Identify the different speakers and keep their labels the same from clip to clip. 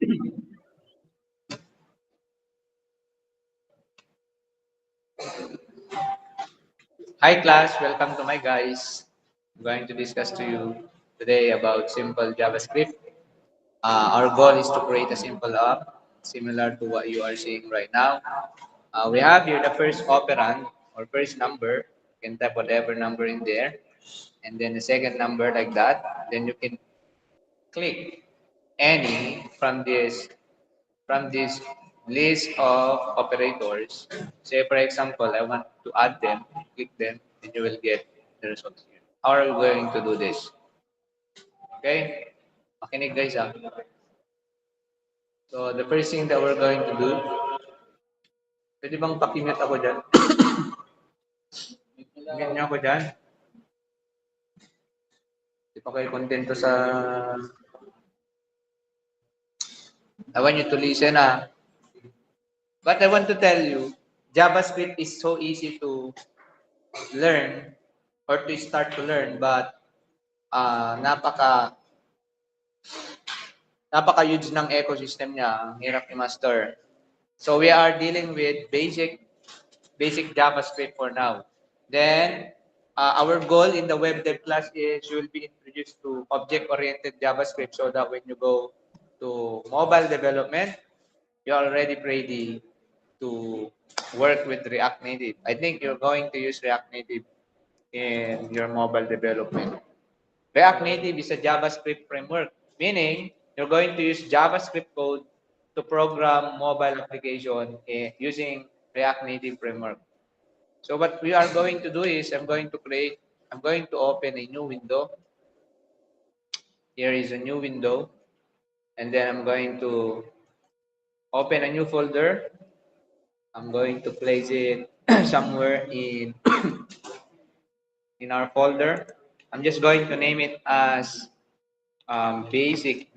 Speaker 1: Hi class, welcome to my guys. I'm going to discuss to you today about simple JavaScript. Our goal is to create a simple app similar to what you are seeing right now. We have here the first operand or first number. You can type whatever number in there, and then the second number like that. Then you can click any from this list of operators. Say for example, I want to add them, click them, and you will get the results here. How are we going to do this? Okay? Makinig guys ah. So the first thing that we're going to do, pwede bang pakimute ako dyan? Pakimute niyo ako dyan. Di pa kayo kontento sa... I want you to listen ah. But I want to tell you, JavaScript is so easy to learn or to start to learn, but napaka-huge ng ecosystem niya, ang hirap i-master. So we are dealing with basic JavaScript for now. Then our goal in the web dev class is you will be introduced to object-oriented JavaScript so that when you go to mobile development, you're already ready to work with React Native. I think you're going to use React Native in your mobile development. React Native is a JavaScript framework, meaning you're going to use JavaScript code to program mobile application using React Native framework. So what we are going to do is I'm going to open a new window. Here is a new window. And then I'm going to open a new folder. I'm going to place it somewhere in our folder. I'm just going to name it as basic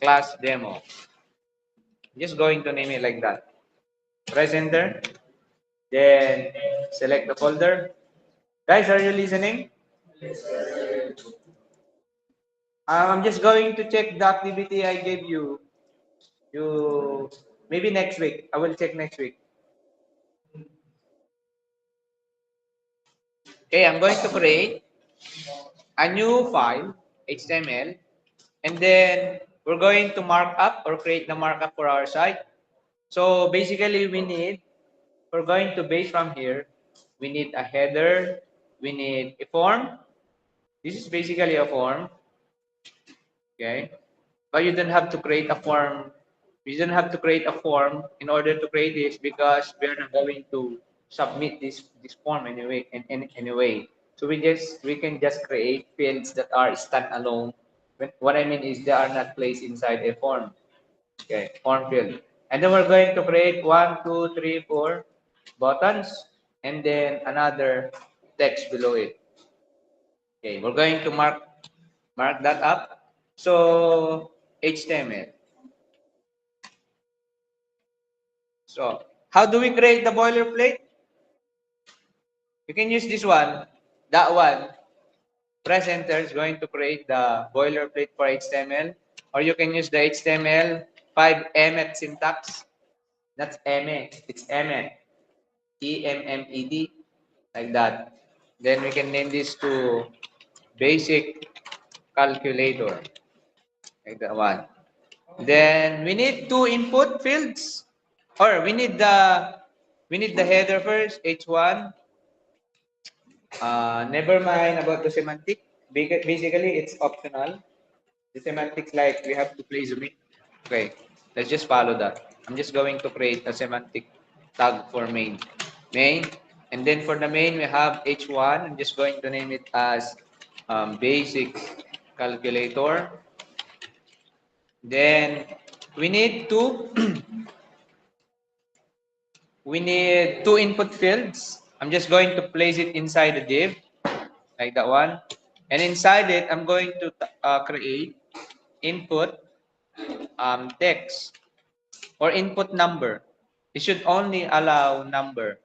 Speaker 1: class demo. I'm just going to name it like that. Press enter. Then select the folder. Guys, are you listening? I'm just going to check the activity I gave you. You maybe next week. I will check next week. Okay, I'm going to create a new file, HTML, and then we're going to mark up or create the markup for our site. So basically, we're going to base from here. We need a header. We need a form. This is basically a form. Okay, but you don't have to create a form. You don't have to create a form in order to create this because we are not going to submit this form anyway. Anyway, so we can just create fields that are standalone. What I mean is they are not placed inside a form. Okay, form field, and then we're going to create 1, 2, 3, 4 buttons, and then another text below it. Okay, we're going to mark that up. So HTML. So how do we create the boilerplate? You can use this one, that one. Press enter is going to create the boilerplate for HTML, or you can use the HTML5 Emmet syntax. That's Emmet. It's Emmet. EMMED, like that. Then we can name this to basic calculator, like that one. Then we need two input fields, or we need the header first, H1. Never mind about the semantic. Basically, it's optional. The semantics, like we have to place it. Okay, let's just follow that. I'm just going to create a semantic tag for main. Main. And then for the main, we have H1. I'm just going to name it as basic calculator. Then we need to we need two input fields. I'm just going to place it inside the div, like that one. And inside it, I'm going to create input text or input number. It should only allow number.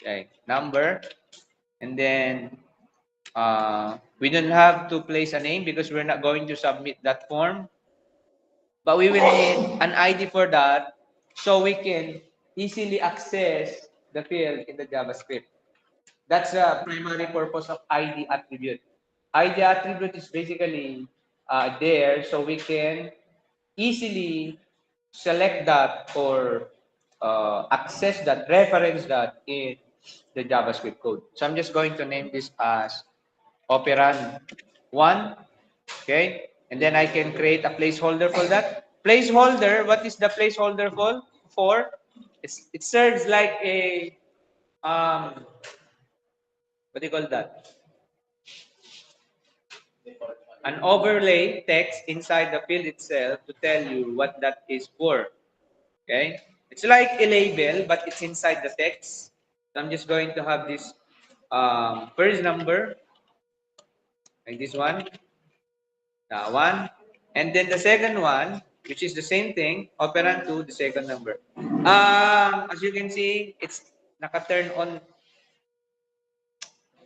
Speaker 1: Okay, number. And then We don't have to place a name because we're not going to submit that form. But we will need an ID for that so we can easily access the field in the JavaScript. That's the primary purpose of ID attribute. ID attribute is basically there so we can easily select that or access that, reference that in the JavaScript code. So I'm just going to name this as operand 1, okay? And then I can create a placeholder for that. Placeholder, what is the placeholder for? It serves like a, what do you call that? An overlay text inside the field itself to tell you what that is for. Okay? It's like a label, but it's inside the text. So I'm just going to have this first number, like this one, that one. And then the second one, which is the same thing, operand 2, the second number. As you can see, it's naka-turn on,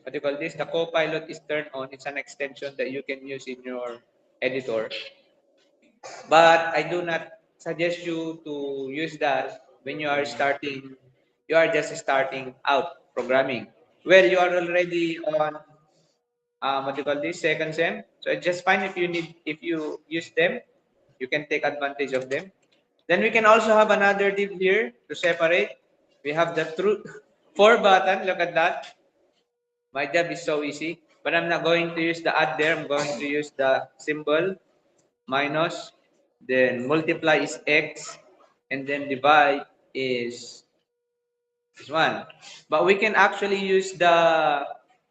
Speaker 1: what do you call this? The Copilot is turned on. It's an extension that you can use in your editor. But I do not suggest you to use that when you are starting, you are just starting out programming. Well, you are already on, what do you call this, second sem. So it's just fine if you need, if you use them, you can take advantage of them. Then we can also have another div here to separate. We have the true 4 button. Look at that. My job is so easy. But I'm not going to use the add there. I'm going to use the symbol minus, then multiply is x, and then divide is 1. But we can actually use the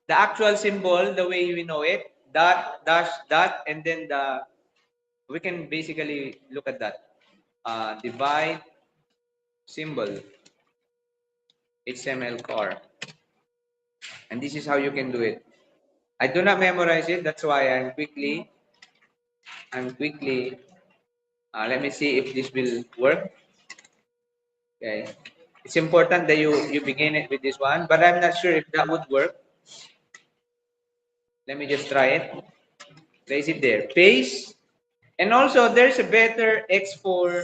Speaker 1: actual symbol the way we know it, dot, dash, dot, and then we can basically look at that. Divide symbol, HTML core. And this is how you can do it. I do not memorize it, that's why I'm quickly, let me see if this will work. Okay. It's important that you begin it with this one, but I'm not sure if that would work. Let me just try it. Place it there. Paste. And also, there's a better X for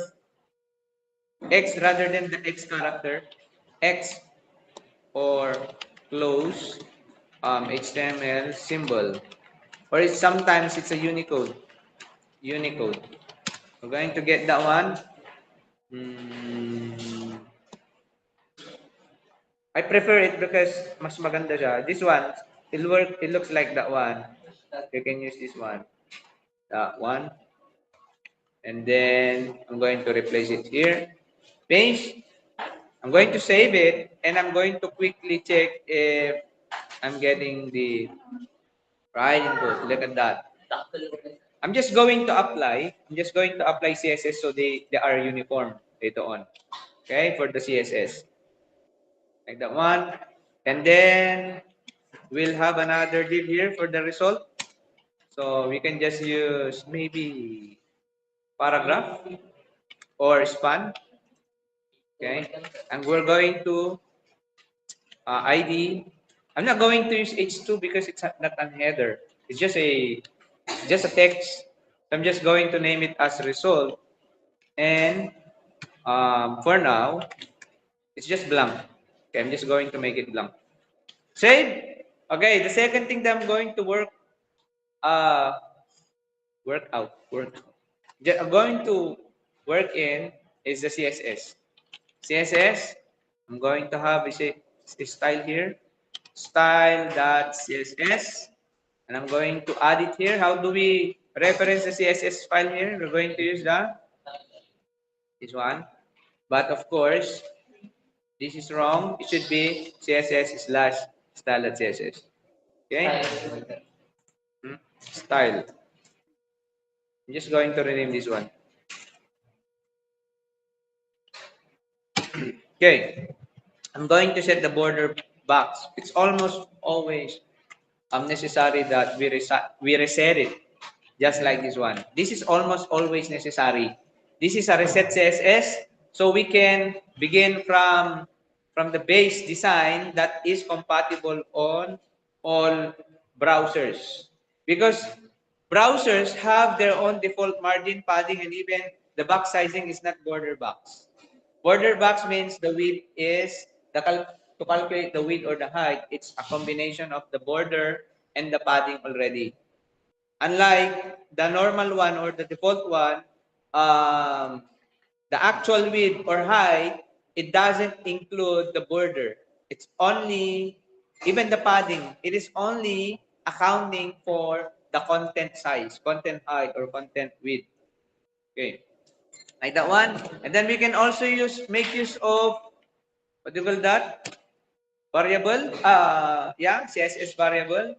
Speaker 1: X rather than the X character. X or close HTML symbol. Or sometimes it's a Unicode. Unicode. We're going to get that one. I prefer it because mas maganda siya. This one, it looks like that one. You can use this one. That one. And then I'm going to replace it here. Paste. I'm going to save it and I'm going to quickly check if I'm getting the right input. Look at that. I'm just going to apply. I'm just going to apply CSS so they are uniform later on. Okay, for the CSS. Like that one. And then we'll have another div here for the result. So we can just use maybe paragraph or span. Okay. And we're going to ID. I'm not going to use H2 because it's not an header. It's just a text. I'm just going to name it as result. And for now, it's just blank. Okay, I'm just going to make it blank. Save. Okay, the second thing that I'm going to uh, I'm going to work in is the CSS. CSS, I'm going to have a style here, style.css, and I'm going to add it here. How do we reference the CSS file here? We're going to use this one, but of course, this is wrong. It should be CSS slash style.css. Okay? Style. I'm just going to rename this one. Okay. I'm going to set the border box. It's almost always necessary that we reset it, just like this one. This is almost always necessary. This is a reset CSS, so we can begin from the base design that is compatible on all browsers. Because browsers have their own default margin, padding, and even the box sizing is not border box. Border box means the width is to calculate the width or the height. It's a combination of the border and the padding already. Unlike the normal one or the default one, um, the actual width or height, it doesn't include the border. It's only, even the padding, it is only accounting for the content size, content height, or content width. Okay, like that one. And then we can also make use of, what do you call that? Variable, yeah, CSS variable.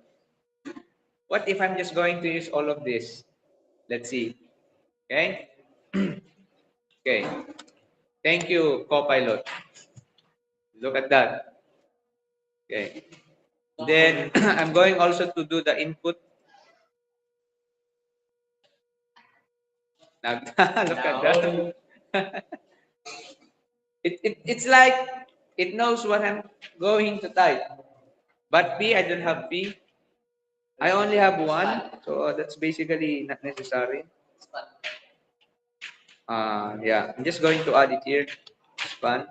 Speaker 1: What if I'm just going to use all of this? Let's see. Okay. Okay. Thank you, Copilot. Look at that. Okay. Then I'm going also to do the input. Look at that. It's like it knows what I'm going to type. But P, I don't have P. I only have one. So that's basically not necessary. Yeah, I'm just going to add it here. Span.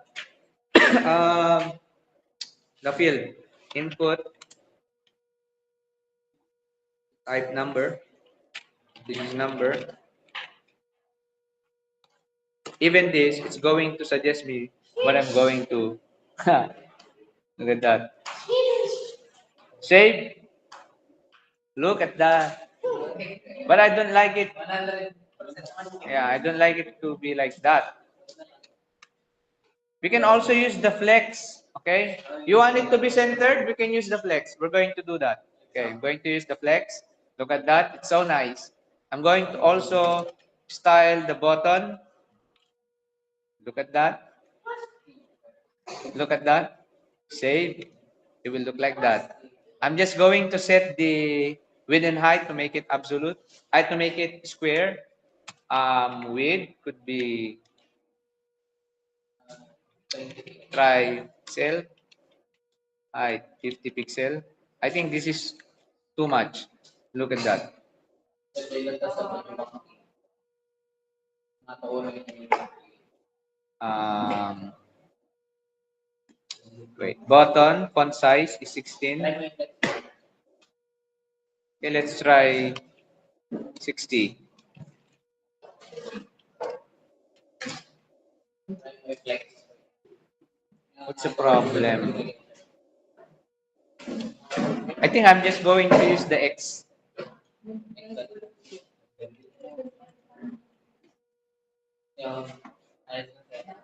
Speaker 1: um, the field. Input. Type number. This is number. Even this, it's going to suggest me what I'm going to. Look at that. Save. Look at that. But I don't like it. Yeah, I don't like it to be like that. We can also use the flex. Okay. You want it to be centered? We can use the flex. We're going to do that. Okay. I'm going to use the flex. Look at that. It's so nice. I'm going to also style the button. Look at that. Look at that. Save. It will look like that. I'm just going to set the width and height to make it absolute. I to make it square. Width could be try cell. Height 50 pixel. I think this is too much. Look at that. Um, Wait. Button font size is 16. Okay, let's try 60. What's the problem? I think I'm just going to use the X.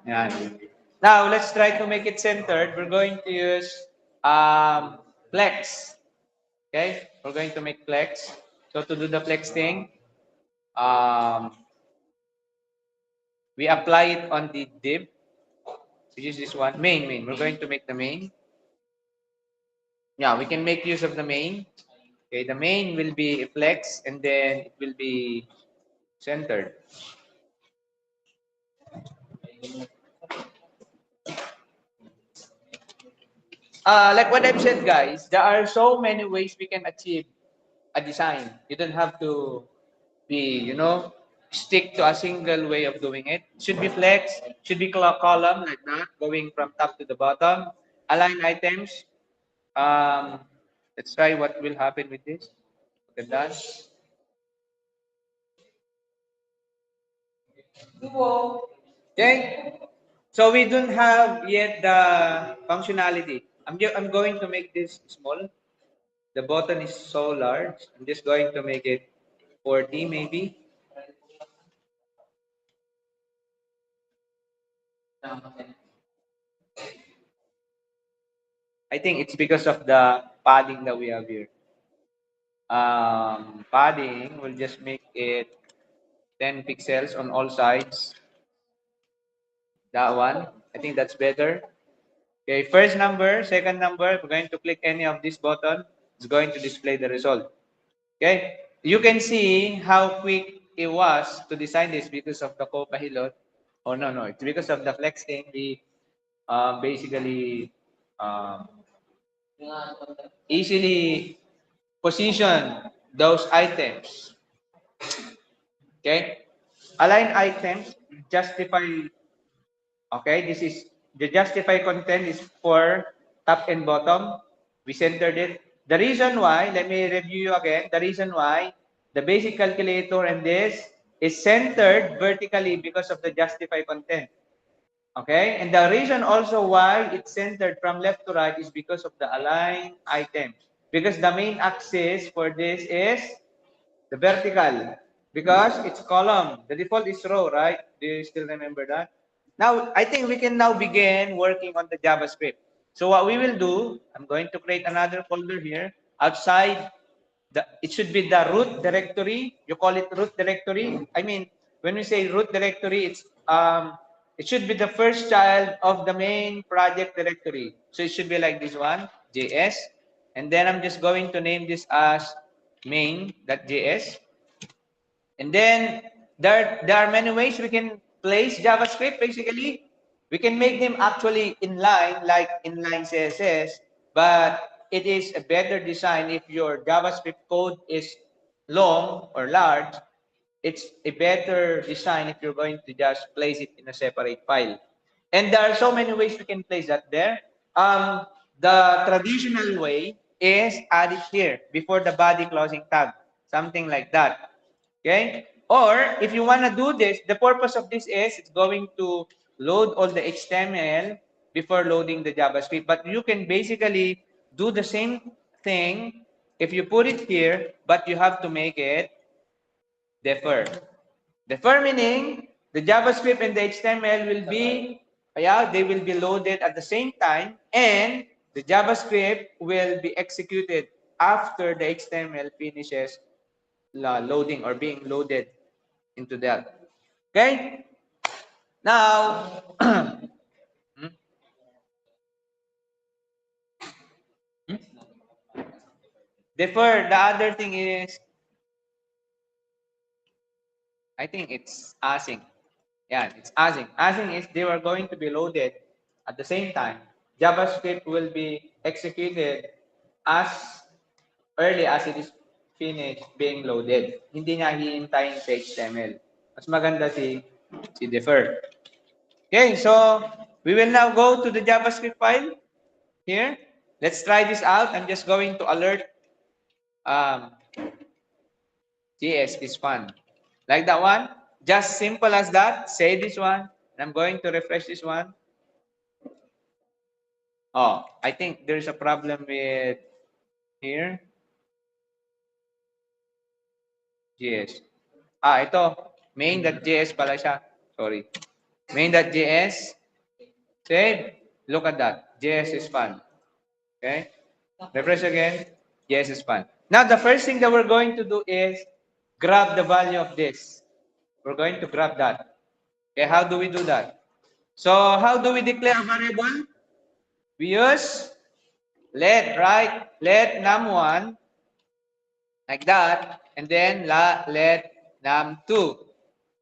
Speaker 1: Yeah. Now, let's try to make it centered. We're going to use flex. Okay? We're going to make flex. So, to do the flex thing, we apply it on the div, which is this one, main. We're going to make the main. Yeah, we can make use of the main. Okay, the main will be flex and then it will be centered. Like what I've said, guys, there are so many ways we can achieve a design. You don't have to be, stick to a single way of doing it. Should be flex, should be column like that, going from top to the bottom. Align items. Um, let's try what will happen with this. Look at that. Okay. So we don't have yet the functionality. I'm going to make this small. The button is so large. I'm just going to make it 40 maybe. I think it's because of the padding that we have here. Padding will just make it 10 pixels on all sides. That one. I think that's better. Okay, first number, second number, if we're going to click any of this button, it's going to display the result. Okay, you can see how quick it was to design this because of the Copilot. Oh, no, it's because of the flex thing. We basically um, easily position those items. Okay? Align items, justify. Okay, this is the justify content is for top and bottom. We centered it. The reason why, let me review you again. The reason why the basic calculator and this is centered vertically because of the justify content. Okay, and the reason also why it's centered from left to right is because of the align items. Because the main axis for this is the vertical, because it's column. The default is row, right? Do you still remember that? Now, I think we can now begin working on the JavaScript. So what we will do, I'm going to create another folder here. Outside, it should be the root directory. You call it root directory. I mean, when we say root directory, it should be the first child of the main project directory. So it should be like this one, JS. And then I'm just going to name this as main.js. And then there are many ways we can place JavaScript. Basically, we can make them actually inline, like inline CSS, but it is a better design if your JavaScript code is long or large. It's a better design if you're going to just place it in a separate file. And there are so many ways we can place that there. The traditional way is add it here before the body closing tag, something like that. Okay? Or if you want to do this, the purpose of this is it's going to load all the HTML before loading the JavaScript. But you can basically do the same thing if you put it here, but you have to make it defer. Defer meaning the JavaScript and the HTML will be, yeah, they will be loaded at the same time, and the JavaScript will be executed after the HTML finishes loading or being loaded into that. Okay? Now, defer, the other thing is, I think it's async. Yeah, it's async. Async is they are going to be loaded at the same time. JavaScript will be executed as early as it is finished being loaded. Hindi niya hihintayin sa HTML. Mas maganda si defer. Okay, so we will now go to the JavaScript file here. Let's try this out. I'm just going to alert um, JS is fun. Like that one. Just simple as that. Say this one. I'm going to refresh this one. Oh, I think there's a problem with here. JS. Ito. Main.js pala siya. Sorry. Main.js. Save. Look at that. JS is fun. Okay. Refresh again. JS is fun. Now, the first thing that we're going to do is grab the value of this. We're going to grab that. Okay, how do we do that? So, how do we declare a variable? We use let, right? Let num1 like that, and then let num2.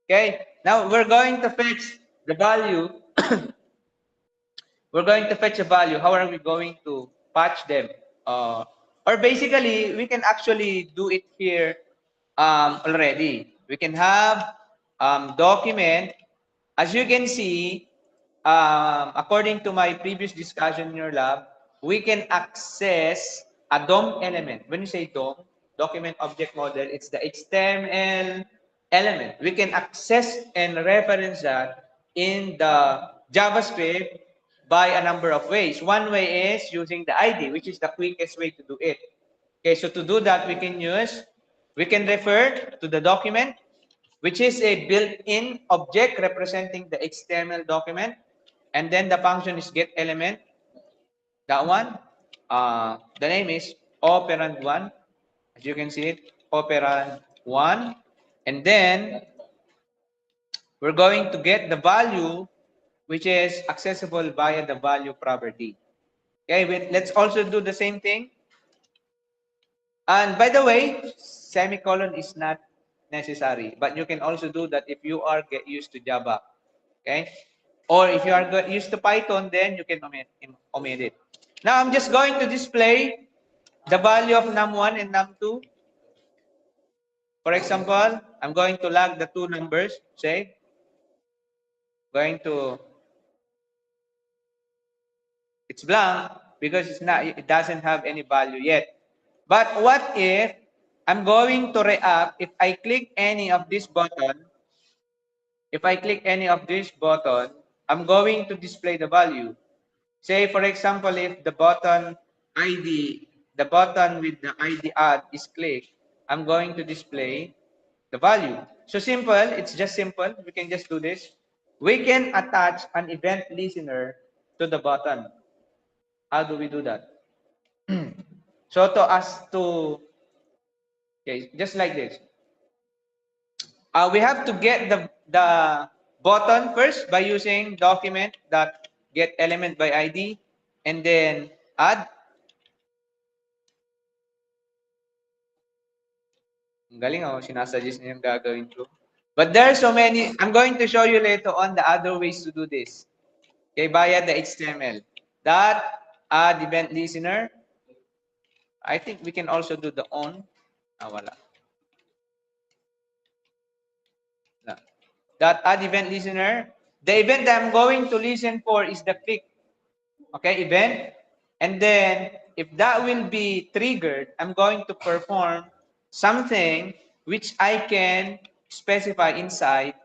Speaker 1: Okay, now we're going to fetch the value. We're going to fetch a value. How are we going to patch them? Or basically, we can actually do it here already. We can have document. As you can see, according to my previous discussion in your lab, we can access a DOM element. When you say DOM, document object model, it's the HTML element. We can access and reference that in the JavaScript by a number of ways. One way is using the ID, which is the quickest way to do it. Okay, so to do that, we can refer to the document, which is a built-in object representing the HTML document. And then the function is get element. That one, the name is operand1. As you can see it, operand1. And then we're going to get the value, which is accessible via the value property. Okay, let's also do the same thing. And by the way, semicolon is not necessary, but you can also do that if you are get used to Java. Okay, or if you are used to Python, then you can omit it. Now I'm just going to display the value of num1 and num2. For example, I'm going to log the two numbers, say, going to, it's blank because it doesn't have any value yet. But what if I'm going to react if I click any of this button? If I click any of this button, I'm going to display the value. Say, for example, if the button ID, the button with the ID add is clicked, I'm going to display the value. So simple, it's just simple. We can just do this. We can attach an event listener to the button. How do we do that? So to us to, okay, just like this. We have to get the button first by using document that get element by ID and then add. Ang galing ako, sinasuggest niya yung gagawin ko. But there are so many, I'm going to show you later on the other ways to do this. Okay, via the HTML. That add event listener. I think we can also do the on. Wala. That add event listener. The event that I'm going to listen for is the click. Okay, event. And then, if that will be triggered, I'm going to perform something which I can specify inside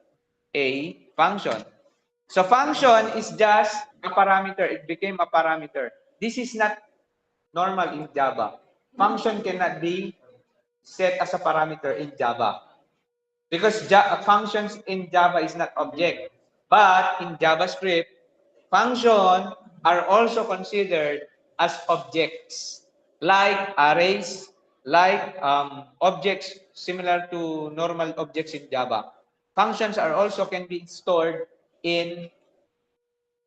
Speaker 1: a function. So function is just a parameter. It became a parameter. This is not normal in Java. Function cannot be set as a parameter in Java. Because functions in Java is not object. But in JavaScript, functions are also considered as objects, like arrays, like objects similar to normal objects in Java. Functions are also can be stored in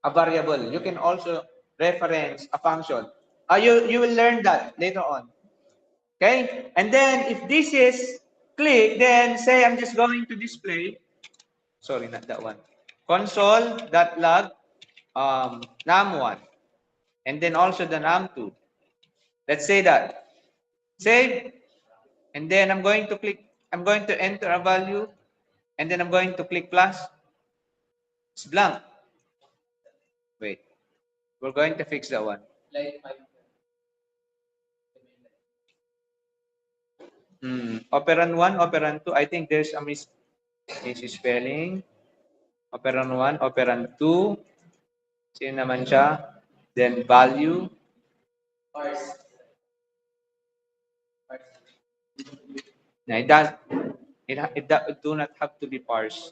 Speaker 1: a variable. You can also reference a function. You will learn that later on. Okay? And then if this is click, then say I'm just going to display, sorry, not that one. Console.log num1 and then also the num2. Let's say that. Save. And then I'm going to click, I'm going to enter a value and then I'm going to click plus. It's blank. Wait. We're going to fix that one. Operand 1, operand 2. I think there's a misspelling. Operand 1, operand 2. Sino naman siya? Then value. Na it do not have to be parsed.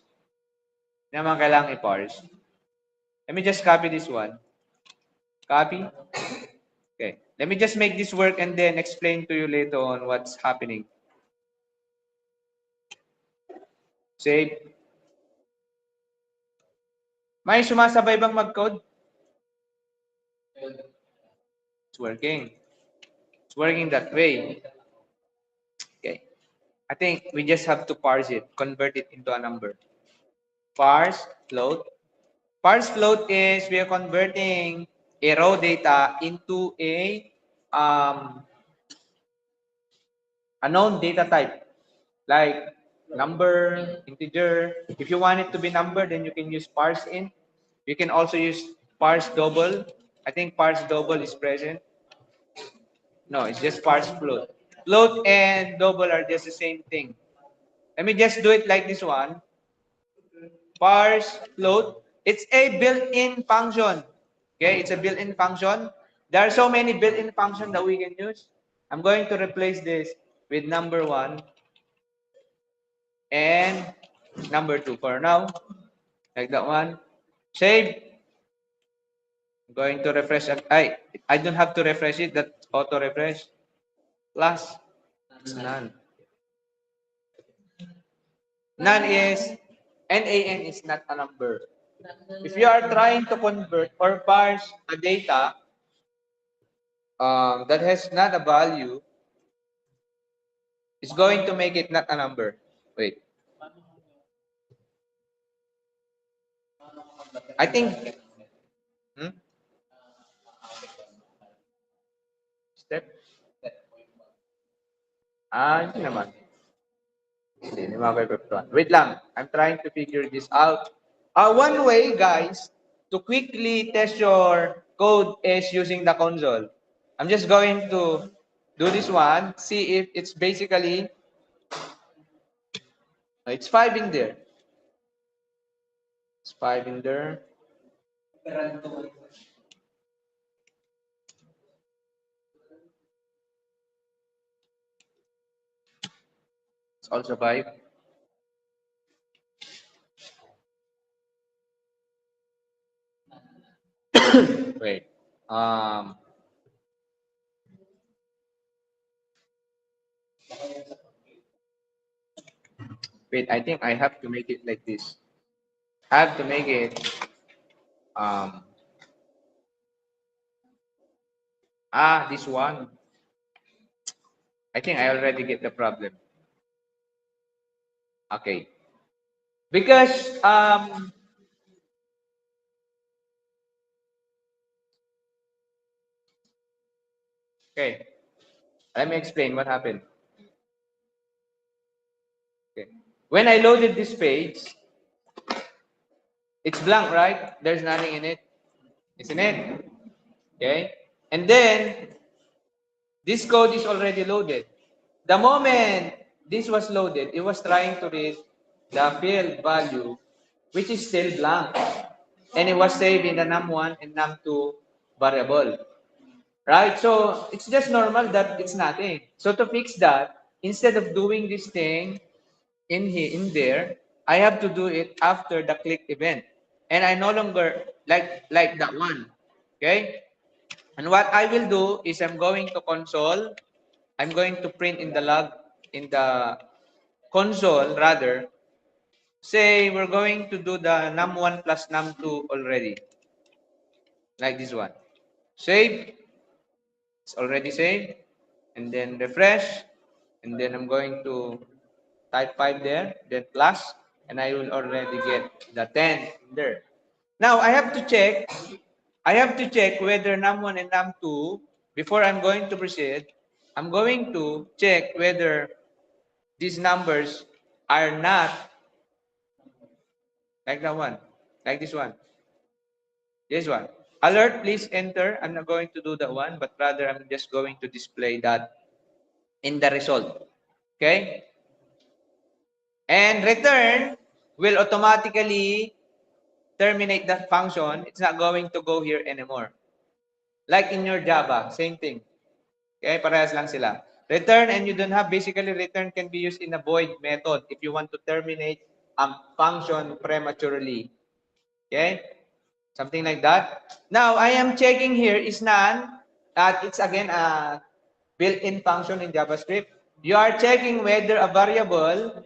Speaker 1: Hindi naman kailangan i-parse. Let me just copy this one. Copy. Okay. Let me just make this work and then explain to you later on what's happening. Save. May sumasabay bang mag-code? It's working. It's working that way. Okay. I think we just have to parse it, convert it into a number. Parse float. Parse float is we are converting a raw data into a known data type like number, integer. If you want it to be number, then you can use parse int. You can also use parse double. I think parse double is present. No, it's just parse float. Float and double are just the same thing. Let me just do it like this one. Parse float. It's a built-in function. Okay, it's a built-in function. There are so many built-in functions that we can use. I'm going to replace this with number 1 and number 2 for now. Like that one. Save. I'm going to refresh. I don't have to refresh it. That auto refresh. Plus. It's none. None is NaN is not a number. If you are trying to convert or parse a data that has not a value, it's going to make it not a number. Wait. I think. Hmm? Step. Hindi naman. Hindi mapapektuhan. Wait lang. I'm trying to figure this out. One way, guys, to quickly test your code is using the console. I'm just going to do this one, see if it's basically, it's 5 in there. It's 5 in there. It's also 5. Wait. Wait, I think I have to make it like this. I have to make it, um, this one. I think I already get the problem. Okay. Because, okay, let me explain what happened. Okay. When I loaded this page, it's blank, right? There's nothing in it, isn't it? Okay. And then, this code is already loaded. The moment this was loaded, it was trying to read the field value, which is still blank. And it was saved in the num1 and num2 variable. Right? So it's just normal that it's nothing. So to fix that, instead of doing this thing in there, I have to do it after the click event. And I no longer like that one. Okay? And what I will do is I'm going to console. I'm going to print in the log in the console rather. Say we're going to do the num1 plus num2 already. Like this one. Save. It's already saved. And then refresh. And then I'm going to type 5 there, then plus, and I will already get the 10 there. Now I have to check whether num1 and num2, before I'm going to proceed, I'm going to check whether these numbers are not like that one, like this one. This one. Alert, please enter. I'm not going to do that one, but rather I'm just going to display that in the result. Okay? And return will automatically terminate that function. It's not going to go here anymore. Like in your Java, same thing. Okay, parehas lang sila. Return, and you don't have, basically return can be used in a void method if you want to terminate a function prematurely. Okay? Something like that. Now, I am checking here is none. It's again a built-in function in JavaScript. You are checking whether a variable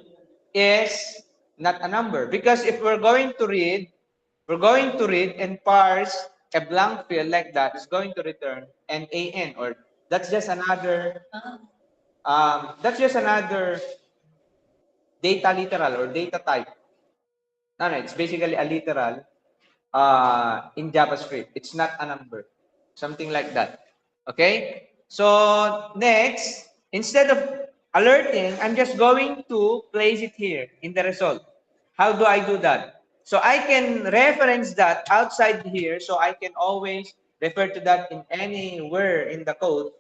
Speaker 1: is not a number. Because if we're going to read and parse a blank field like that, it's going to return an AN, or that's just another data literal or data type. No, it's basically a literal in JavaScript. It's not a number. Something like that. Okay? So, next, instead of alerting, I'm just going to place it here in the result. How do I do that? So, I can reference that outside here, so I can always refer to that in anywhere in the code.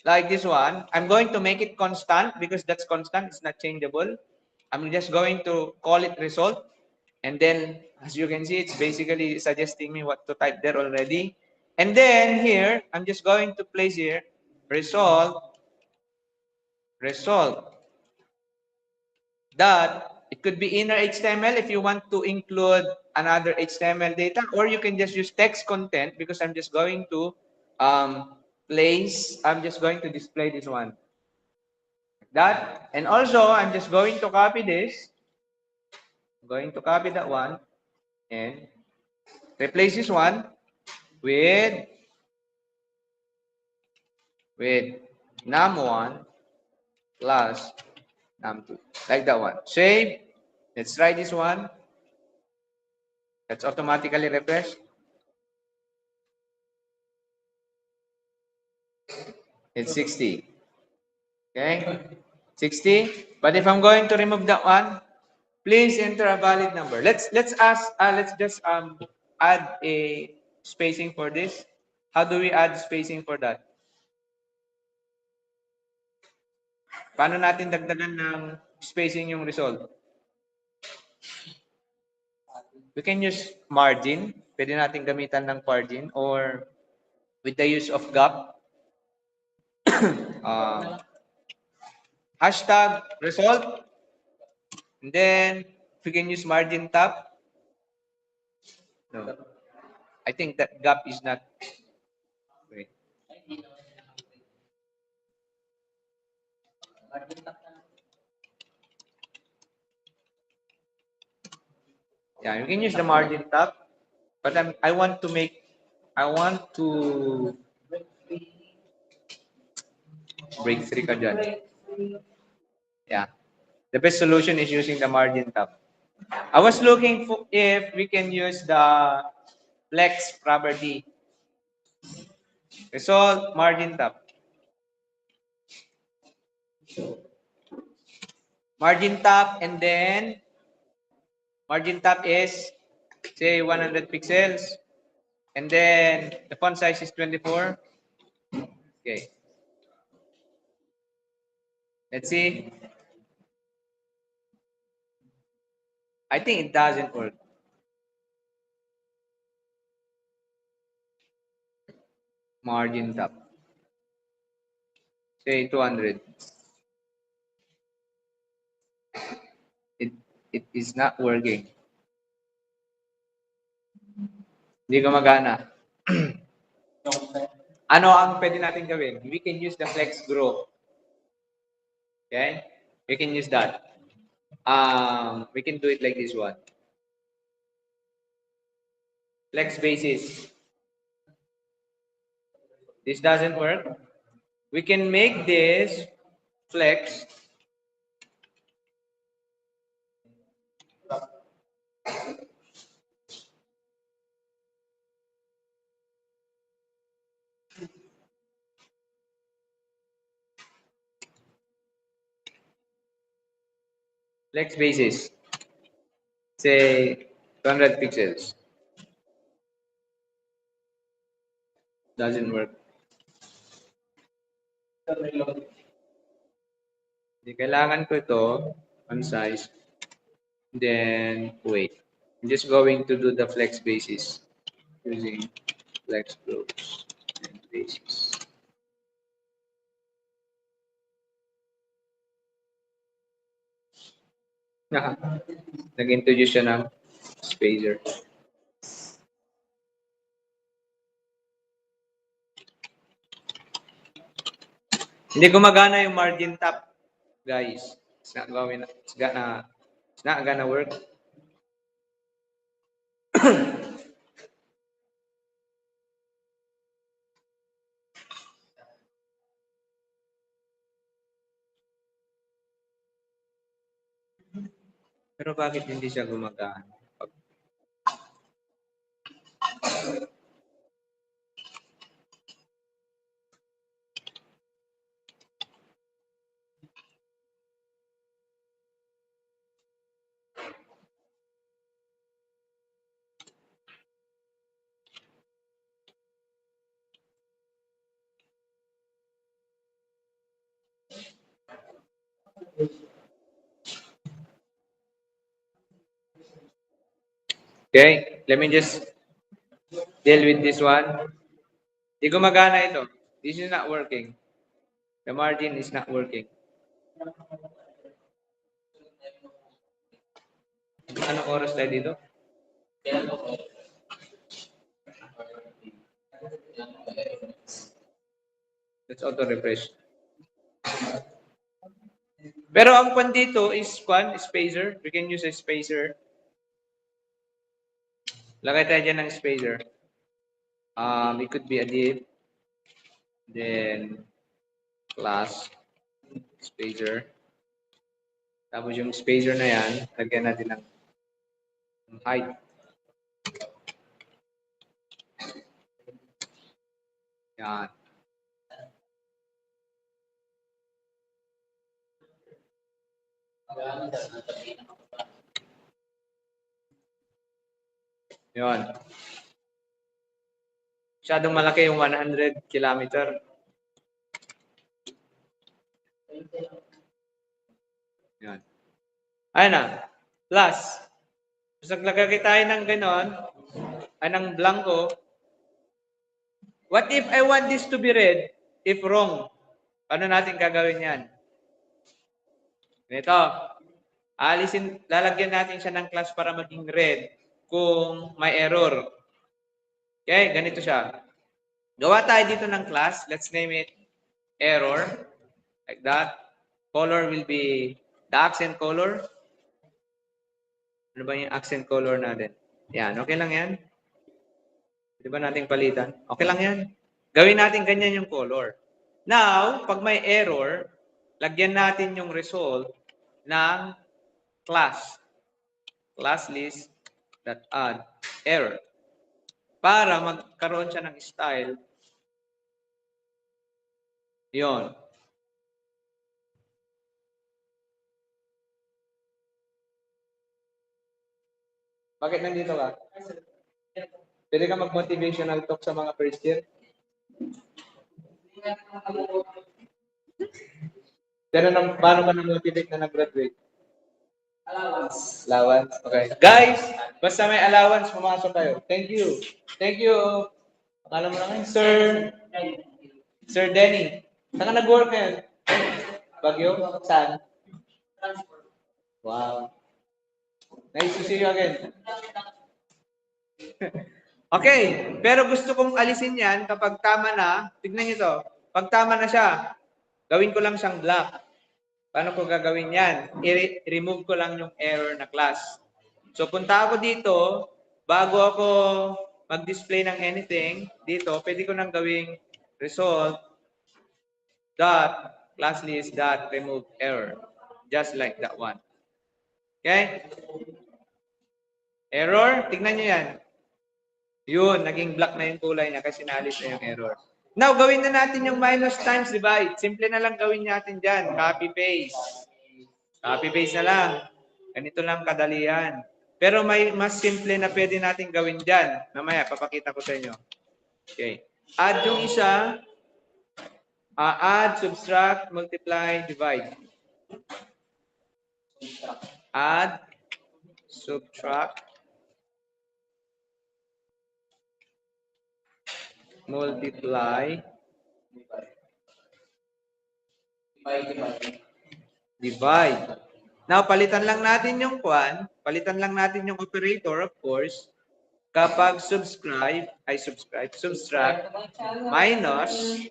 Speaker 1: Like this one, I'm going to make it constant because that's constant, it's not changeable. I'm just going to call it result. And then, as you can see, it's basically suggesting me what to type there already. And then here, I'm just going to place here, result, that it could be inner HTML if you want to include another HTML data, or you can just use text content because I'm just going to I'm just going to display this one. Like that. And also, I'm just going to copy this. I'm going to copy that one and replace this one with num1 plus num2. Like that one. Save. Let's try this one. Let's automatically refresh. It's 60. Okay. 60. But if I'm going to remove that one, please enter a valid number. Let's just add a spacing for this. How do we add spacing for that? Paano natin dagdagan ng spacing yung result? We can use margin. Pwede natin gamitan ng margin or with the use of gap. Hashtag result. And then we can use margin tab. No. I think that gap is not. Wait. Yeah, you can use the margin tab, but I want to break three ka dyan. Yeah. The best solution is using the margin tab. I was looking for if we can use the flex property. Result margin tab. Margin tab, and then margin tab is say 100 pixels, and then the font size is 24. Okay. Let's see. I think it doesn't work. Margin tab. Say 200. It it is not working. Hindi gumagana. Ano ang pwede natin gawin? We can use the flex grow. Okay? We can use that. We can do it like this one. Flex basis. This doesn't work. We can make this flex. Flex basis. Say 200 pixels. Doesn't work. Hindi, kailangan ko ito on size. Then wait. I'm just going to do the flex basis using flex groups and basis. Nag-introduce siya ng spacer. Hindi gumagana yung margin tab, guys. It's not gonna work. Pero bakit hindi siya gumagana? Okay, let me just deal with this one. Di gumagana ito. This is not working. The margin is not working. Anong oras tayo dito? Let's auto-refresh. Pero ang kwan dito is spacer. We can use a spacer. Lagay tayo dyan ng spacer. It could be a div. Then, class, spacer. Tapos yung spacer na yan, lagyan natin ng height. Yan. Yun. Masyadong malaki yung 100 kilometer. Yan. Ayun na. Plus, pag naglagay tayo ng ganon, ay ng blanco, what if I want this to be red if wrong? Paano natin gagawin yan? Ito. Lalagyan natin siya ng class para maging red kung may error. Okay, ganito siya. Gawa tayo dito ng class. Let's name it error. Like that. Color will be the accent color. Ano ba yung accent color natin? Yan, okay lang yan. Di ba natin palitan? Okay lang yan. Gawin natin ganyan yung color. Now, pag may error, lagyan natin yung result ng class. Class list that add error. Para magkaroon siya ng style. Yon. Bakit nandito ka? Pwede ka mag-motivational talk sa mga first year? Pero paano ka na-motivate na nag-graduate? Allowance. Allowance? Okay. Guys, basta may allowance, pumasok kayo. Thank you. Thank you. Alam mo naman, Sir Denny. Saan ka nag-work ngayon? Bagyo? Saan? Wow. Nice to see you again. Okay, pero gusto kong alisin yan kapag tama na. Tignan nyo to. Pag tama na siya, gawin ko lang siyang black. Paano ko gagawin yan? I-remove ko lang yung error na class. So, punta ako dito. Bago ako mag-display ng anything, dito, pwede ko nang gawing result dot class list dot remove error. Just like that one. Okay? Error, tignan nyo yan. Yun, naging black na yung kulay niya kasi nalis na yung error. Now, gawin na natin yung minus times divide. Simple na lang gawin natin dyan. Copy-paste. Copy-paste na lang. Ganito lang kadali yan. Pero may mas simple na pwede natin gawin dyan. Mamaya, papakita ko sa inyo. Okay. Add yung isa. Add, subtract, multiply, divide. Add, subtract, multiply, divide. Now, palitan lang natin yung palitan lang natin yung operator, of course. Kapag subtract, minus,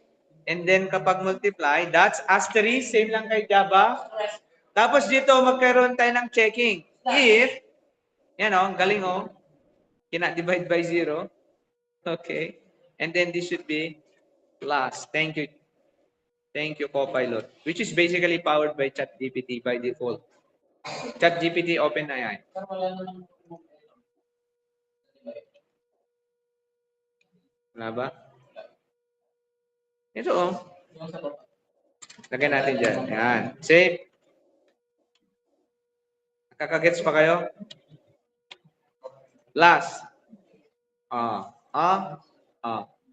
Speaker 1: and then kapag multiply, that's asterisk, same lang kay Java. Tapos dito, magkaroon tayo ng checking. If, yan o, galing o, cannot divide by 0. Okay. And then this should be plus. Thank you. Thank you, Copilot. Which is basically powered by ChatGPT by default. ChatGPT OpenAI. Wala ba? Ito oh. Lagyan natin dyan. Yan. Save. Nakakagets pa kayo? Plus.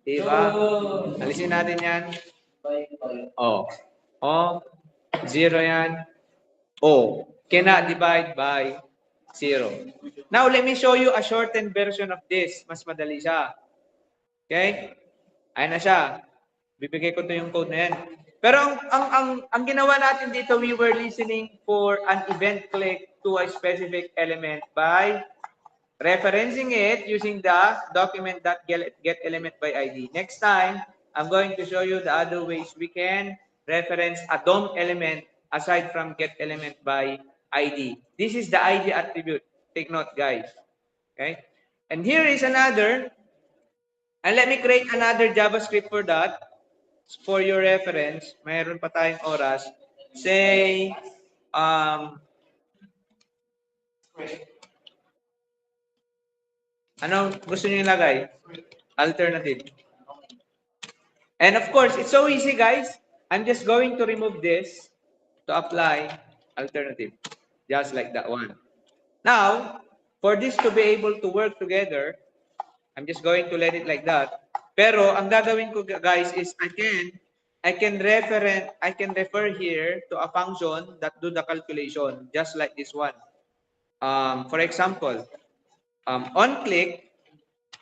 Speaker 1: Diba? Alisin natin yan. Zero yan. Cannot divide by 0. Now, let me show you a shortened version of this. Mas madali siya. Okay? Ayan na siya. Bibigay ko to yung code na yan. Pero ang ginawa natin dito, we were listening for an event click to a specific element by referencing it using the document.getElementById. Next time, I'm going to show you the other ways we can reference a DOM element aside from getElementById. This is the ID attribute. Take note, guys. Okay? And here is another. And let me create another JavaScript for that. For your reference, mayroon pa tayong oras. Say, ano gusto niyo ilagay? Alternative. And of course, it's so easy, guys. I'm just going to remove this to apply Alternative. Just like that one. Now, for this to be able to work together, I'm just going to let it like that. Pero ang gagawin ko guys is I can refer here to a function that do the calculation just like this one. For example, on click,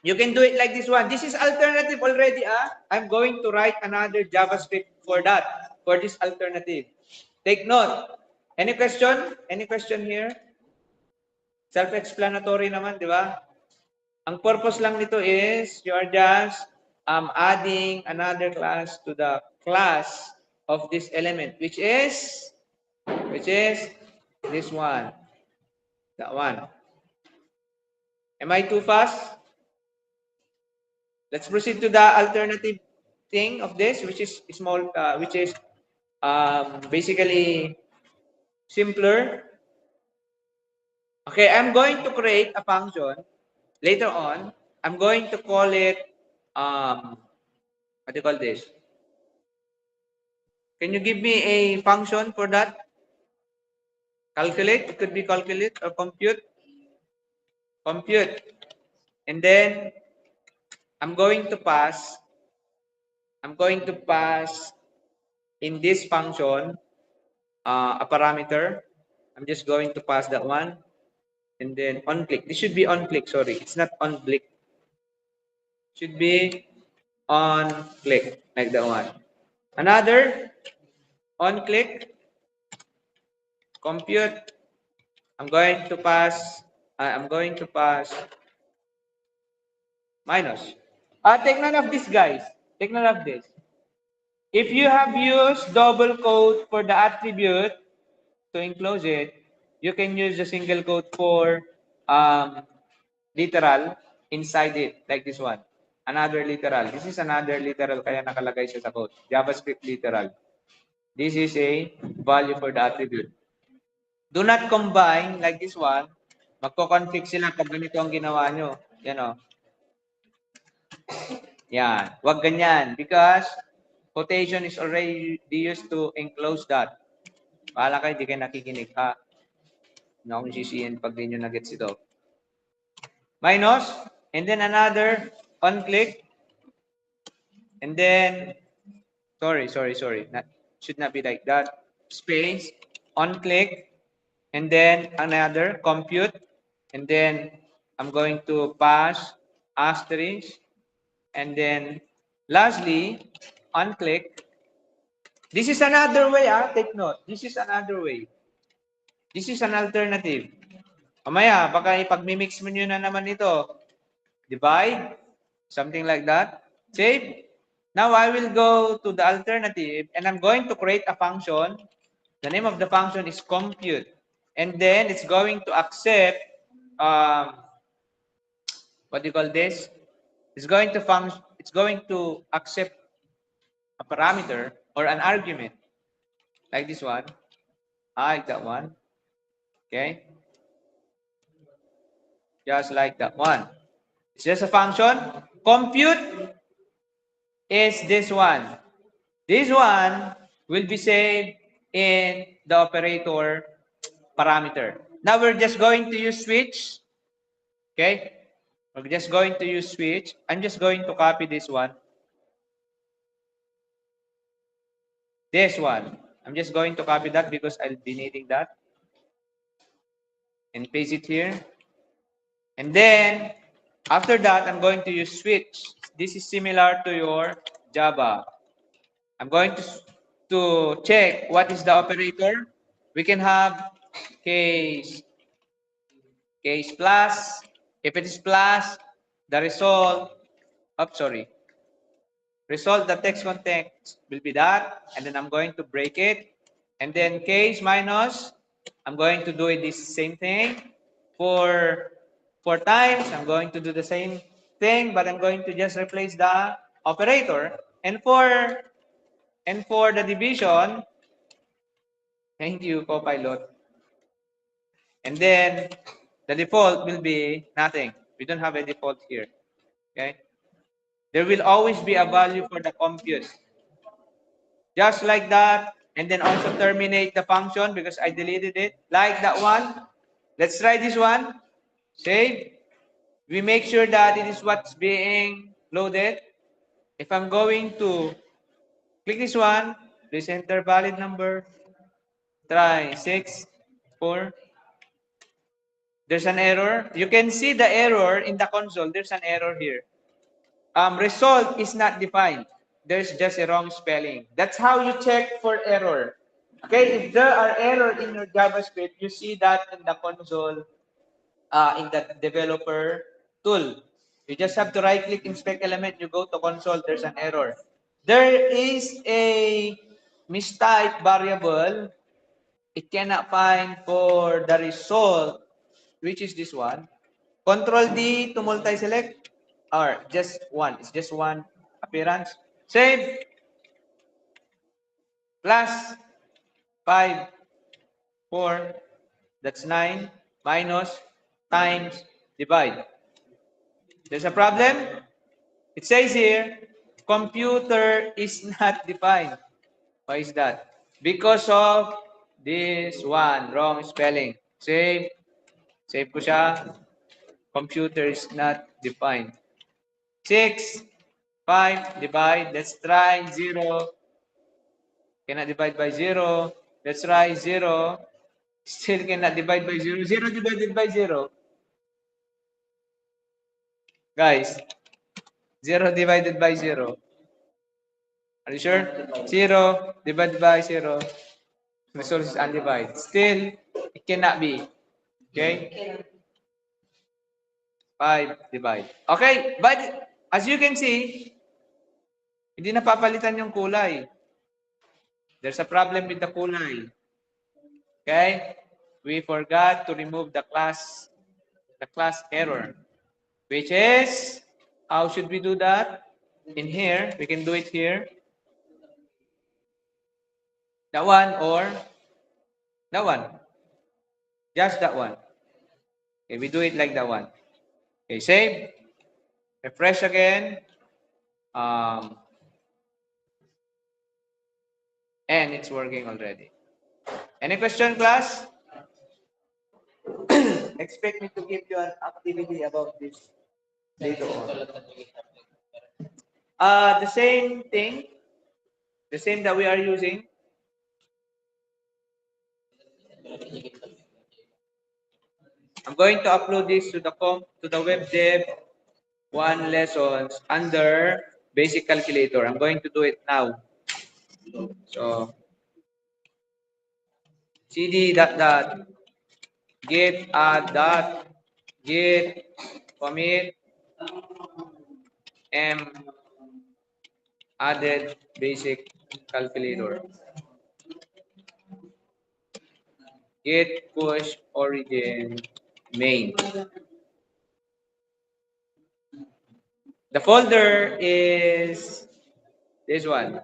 Speaker 1: you can do it like this one. This is alternative already. I'm going to write another JavaScript for that, for this alternative. Take note. Any question? Any question here? Self-explanatory naman, di ba? Ang purpose lang nito is you are just adding another class to the class of this element, which is this one, that one. Am I too fast? Let's proceed to the alternative thing of this, which is small, which is basically simpler. Okay, I'm going to create a function later on. I'm going to call it what do you call this? Can you give me a function for that? Calculate. It could be calculate or compute. Compute. And then I'm going to pass in this function a parameter. I'm just going to pass that one. And then on click. This should be on click. Sorry, it's not on click. Should be on click like that one. Another on click compute. I'm going to pass minus. Take note of this, guys. Take note of this. If you have used double quote for the attribute to enclose it, you can use the single quote for literal inside it, like this one. Another literal. This is another literal, kaya nakalagay siya sa code. JavaScript literal. This is a value for the attribute. Do not combine like this one. Magko-conflict sila pag ganito ang ginawa nyo. Yan o. Yan. Huwag ganyan. Because quotation is already used to enclose that. Paala kayo, di kayo nakikinig. Hindi akong sisihin pag di nyo na-gets ito. Minus. And then another on click. And then, sorry. Should not be like that. Space. On click. And then another compute. And then I'm going to pass asterisk. And then lastly, on click. This is another way. Take note. This is another way. This is an alternative. Mamaya, baka ipag-mimix mo nyo na naman ito. Divide. Something like that. Save. Now I will go to the alternative and I'm going to create a function. The name of the function is compute. And then it's going to accept, what do you call this? It's going to accept a parameter or an argument. Like this one. Like that one. Okay. Just like that one. It's just a function. Compute is this one. This one will be saved in the operator parameter. Now we're just going to use switch. Okay. We're just going to use switch. I'm just going to copy this one. This one. I'm just going to copy that because I'll be needing that. And paste it here. And then, after that, I'm going to use switch. This is similar to your Java. I'm going to check what is the operator. We can have case plus. If it is plus, the result, result, the text context will be that. And then I'm going to break it. And then case minus, I'm going to do it this same thing. For 4 times, I'm going to do the same thing, but I'm going to just replace the operator. And for the division, thank you, Copilot. And then the default will be nothing. We don't have a default here. Okay. There will always be a value for the compute. Just like that, and then also terminate the function because I deleted it. Like that one. Let's try this one. Save. We make sure that it is what's being loaded. If I'm going to click this one, please enter valid number. Try 6, 4. There's an error. You can see the error in the console. There's an error here. Result is not defined. There's just a wrong spelling. That's how you check for error. Okay, if there are error in your JavaScript, you see that in the console, in the developer tool. You just have to right click inspect element, you go to console, there's an error. There is a mistype variable. It cannot find for the result, which is this one. Control D to multi-select, or just one. It's just one appearance. Save. Plus 5, 4, that's 9, minus, times, divide. There's a problem? It says here, computer is not defined. Why is that? Because of this one, wrong spelling. Save. Save ko siya. Computer is not defined. 6, 5, divide. Let's try 0. Cannot divide by 0. Let's try 0. Still cannot divide by 0. 0 divided by 0. Guys, 0 divided by 0. Are you sure? 0 divided by 0. Result is undivided. Still, it cannot be. Okay? 5 divide. Okay, but as you can see, hindi napapalitan yung kulay. There's a problem with the kulay. Okay? We forgot to remove the class error, which is, how should we do that? In here, we can do it here. That one or that one. Just that one. Okay, we do it like that one. Okay, save. Refresh again. And it's working already. Any question, class? Expect me to give you an activity about this later on. The same thing, the same that we are using. I'm going to upload this to the web dev one lessons under basic calculator. I'm going to do it now. So cd dot get add dot get commit m added basic calculator. Get push origin main. The folder is this one.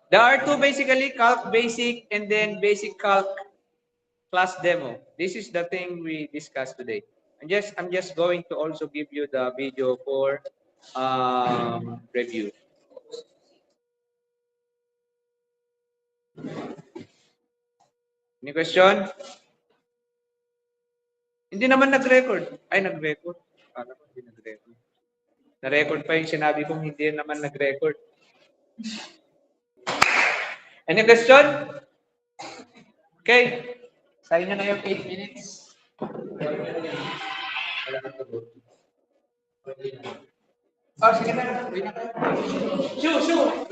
Speaker 1: There are two basically, calc basic and then basic calc class demo. This is the thing we discussed today. I'm just going to also give you the video for review. Any question? Hindi naman nag-record. Ay, nag-record. Akala ko hindi nag-record. Na-record pa yung sinabi kong hindi naman nag-record. Any question? Okay. Sa inyo na yung 8 minutes. Oh, sige na. Shoo!